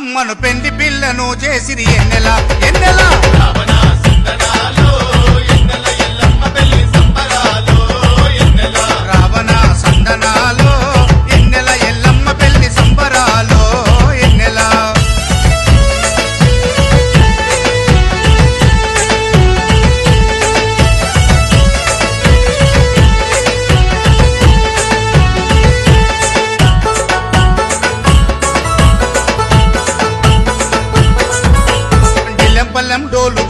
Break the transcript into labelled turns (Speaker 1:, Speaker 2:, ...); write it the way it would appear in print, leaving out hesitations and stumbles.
Speaker 1: అమ్మను పెండి పిల్లను చేసిరి ఎన్నెల ఎన్నెల రావణ సందనాలు ఎన్నెల ఎల్లమ్మ పెళ్లి సంబరాలు ఎన్నెల పల్లెం డోలు